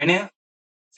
When a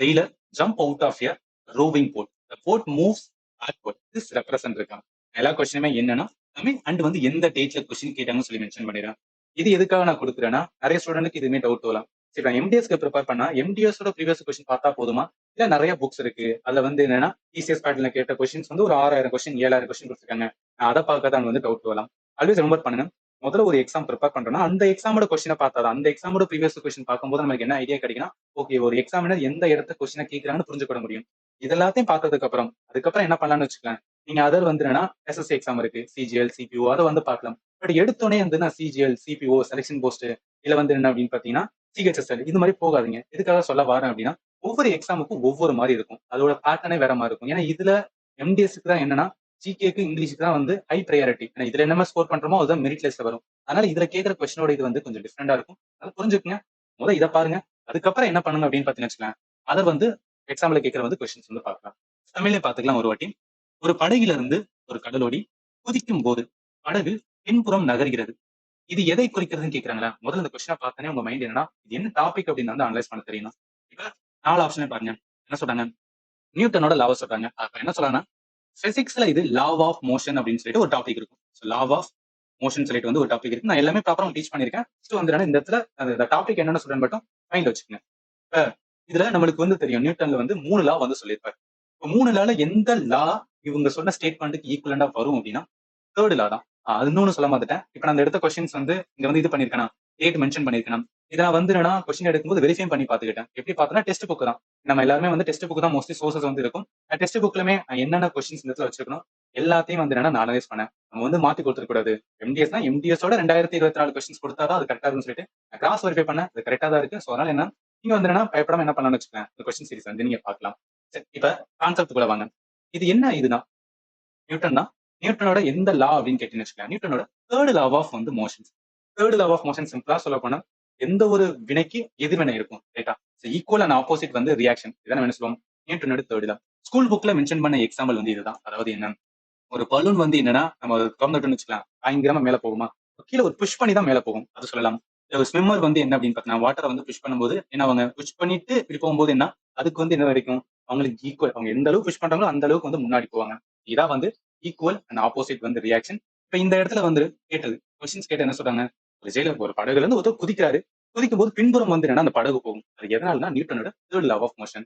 sailor jump out of a rowing boat, the boat moves backward. This represent இருக்காங்க. எல்லா கொஸ்டினுமே என்னன்னா Tamil and வந்து எந்த டேட்ல கொஸ்டின் கேட்டாங்கன்னு சொல்லி மென்ஷன் பண்ணிடுறேன். இது எதுக்காக நான் கொடுக்குறேன்னா நிறைய ஸ்டூடெண்ட்க்கு இதுவுமே டவுட் வரலாம். சரி நான் எம்டிஎஸ்க்கு ப்ரிப்பேர் பண்ணா எம்டிஎஸோட ப்ரீவியஸ் கொஸ்டின் பார்த்தா போதுமா? இல்ல நிறைய புக்ஸ் இருக்கு. அதுல வந்து என்னன்னா டிசிஎஸ் பேட்டர்ல கேட்ட கொஸ்டின்ஸ் வந்து ஒரு 6000 கொஸ்டின் 7000 கொஸ்டின் கொடுத்துருக்காங்க. அதை பார்க்க தான் வந்து டவுட் வரலாம். ஆல்வேஸ் ரிமெம்பர் பண்ணுங்க. முதல்ல ஒரு எக்ஸாம் ப்ரிப்பேர் பண்றோம்னா அந்த எக்ஸாமோட கொஸ்டினை பார்த்தாதான் அந்த எக்ஸாமோட ப்ரீவியஸ் கொஸ்டின் பார்க்கும்போது நமக்கு என்ன ஐடியா கிடைக்குன்னா ஓகே ஒரு எக்ஸாமினர் எந்த இடத்த கொஸ்டினை கேட்கறாங்கன்னு புரிஞ்சுக்க முடியும். இதெல்லாத்தையும் பார்த்ததுக்கு அதுக்கப்புறம் என்ன பண்ணலாம்னு வச்சுக்கலாம். நீங்க அதர் வந்து என்னன்னா எஸ்எஸ்சி எக்ஸாம் இருக்கு, சிஜிஎல் சிபிஓ அதை வந்து பார்க்கலாம். பட் எடுத்தோடனே வந்து நான் சிஜிஎல் சிபிஓ செலக்ஷன் போஸ்ட் இல்ல வந்து என்ன அப்படின்னு பாத்தீங்கன்னா சிஹெச்எஸ்எல் இது மாதிரி போகாதீங்க. எதுக்காக சொல்ல வரேன் அப்படின்னா ஒவ்வொரு எக்ஸாமுக்கும் ஒவ்வொரு மாதிரி இருக்கும். அதோட பேட்டர்னே வேற மாதிரி இருக்கும். ஏன்னா இதுல எம்டிஎஸ்க்கு தான் என்னன்னா ஜிகேக்கு இங்கிலீஷுக்கு தான் வந்து ஹை ப்ரையாரிட்டி. ஏன்னா இதுல என்ன ஸ்கோர் பண்றோமோ அதுதான் மெரிட் லிஸ்ட்ல வரும். அதனால இதுல கேட்கிற கொஸ்டினோட இது வந்து கொஞ்சம் டிஃப்ரெண்டா இருக்கும். அதை புரிஞ்சுக்குங்க. முதல்ல இதை பாருங்க. அதுக்கப்புறம் என்ன பண்ணுங்க அப்படின்னு பாத்தீங்கன்னு வச்சுக்கலாம். அதை வந்து எக்ஸாம்ல கேட்கிற வந்து கொஸ்டின்ஸ் வந்து பார்க்கலாம். தமிழ்ல பாத்துக்கலாம் ஒரு வாட்டி. ஒரு படகுல இருந்து ஒரு கடலோடி குதிக்கும் போது படகு பின்புறம் நகர்கிறது. இது எதை குறிக்கிறதுன்னு கேக்குறாங்களா? முதல்ல இந்த கொஸ்டினை பார்த்தனே உங்க மைண்ட் என்னன்னா இது என்ன டாபிக் அப்படின்னு வந்து அனலைஸ் பண்ண தெரியணும். இப்ப 4 ஆப்ஷனே பாருங்க. என்ன சொல்றாங்க? நியூட்டனோட லாவை சொல்றாங்க. அப்ப என்ன சொல்றாங்கன்னா பிசிக்ஸ்ல இது லா ஆஃப் மோஷன் அப்படின்னு சொல்லிட்டு ஒரு டாபிக் இருக்கும். லா ஆஃப் மோஷன் சொல்லிட்டு வந்து ஒரு டாபிக் இருக்கு. நான் எல்லாமே ப்ராப்பரா டீச் பண்ணிருக்கேன். வந்து இந்த இடத்துல அந்த டாபிக் என்னன்னு சொல்றேன் மட்டும் மைண்ட்ல வச்சுக்கோங்க. இப்ப இதுல நம்மளுக்கு வந்து தெரியும் நியூட்டன்ல வந்து 3 லா வந்து சொல்லியிருப்பாரு. இப்போ 3 லால எந்த லா இவங்க சொன்ன ஸ்டேட்மெண்ட்டுக்கு ஈக்குவலண்டா வரும் அப்படின்னா தேர்ட் லா தான். அது இன்னொன்னு சொல்ல மாட்டேன். இப்ப நான் அந்த எடுத்த கொஸ்டின்ஸ் வந்து இங்க வந்து இது பண்ணிருக்கேன். டேட் மென்ஷன் பண்ணிருக்கேன். இதை நான் வந்து என்னன்னா கொஸ்டின் எடுக்கும்போது வெரிஃபை பண்ணி பாத்துக்கிட்டேன். எப்படி பார்த்தோன்னா டெஸ்ட் புக் தான். நம்ம எல்லாருமே வந்து டெஸ்ட் புக் தான் மோஸ்ட்லி சோர்சஸ் வந்து இருக்கும். டெஸ்ட் புக்லுமே என்னென்ன கொஸ்டின்ஸ் இந்த இடத்துல வச்சிருக்கணும் எல்லாத்தையும் வந்து என்னன்னா நான் அனலைஸ் பண்ணேன். நம்ம வந்து மாத்தி கொடுத்துட கூடாது. எம்டிஎஸ்னா எம்டிஎஸோட 2024 கொஸ்டின்ஸ் கொடுத்தாதான் அது கரெக்டா இருக்குன்னு சொல்லிட்டு நான் கிராஸ் வெரிஃபை பண்ணேன். அது கரெக்டா தான் இருக்கு. ஸோ அதனால என்ன நீங்க வந்து என்னன்னா பயப்படாம என்ன பண்ணலாம்னு வச்சுக்கேன். இந்த கொஸ்டின் சீரிஸ் வந்து நீங்க பார்க்கலாம். சரி இப்ப கான்செப்ட் கூட வாங்க. இது என்ன இதுதான் நியூட்டன் தான். நியூட்டனோட எந்த லா அப்படின்னு கேட்டீங்கன்னு வச்சுக்கலாம். நியூட்டனோட தேர்ட் லா ஆஃப் வந்து motion. Third law of motion சிம்பிளா சொல்ல போனா எந்த ஒரு வினைக்கு எதிர்வினை இருக்கும் ரைட்டா. ஈக்குவல் அண்ட் ஆப்போசிட் வந்து ரியாக்ஷன். இதான் என்ன சொல்லுவோம் நியூட்டனோட தேர்ட் லா. ஸ்கூல் புக்ல மென்ஷன் பண்ண எக்ஸாம்பிள் வந்து இதுதான். அதாவது என்ன ஒரு பலூன் வந்து என்னன்னா நம்ம திறந்துட்டோம்னு வச்சுக்கலாம் 5 கிராம் மேல போகுமா கீழே ஒரு புஷ் பண்ணி தான் மேல போகும் அது சொல்லலாம். ஒரு ஸ்விம்மர் வந்து என்ன அப்படின்னு பார்த்தீங்கன்னா வாட்டரை வந்து புஷ் பண்ணும்போது என்ன அவங்க புஷ் பண்ணிட்டு இப்படி போகும்போது என்ன அதுக்கு வந்து என்ன கிடைக்கும் அவங்களுக்கு ஈக்குவல் அவங்க எந்த அளவுக்கு புஷ் பண்றாங்களோ அந்த அளவுக்கு வந்து முன்னாடி போவாங்க. இதான் வந்து ஈக்குவல் அண்ட் ஆப்போசிட் வந்து ரியாக்ஷன். இப்ப இந்த இடத்துல வந்து கேட்டது கொஸ்டின்ஸ் கேட்டு என்ன சொல்றாங்க ஒரு ஜெயில ஒரு படகுல இருந்து ஒருத்தர் குதிக்கிறாரு. குதிக்கும் போது பின்புறம் வந்து என்னன்னா அந்த படகு போகும். அது எதனாலனா நியூட்டனோட தேர்ட் லா ஆஃப் மோஷன்.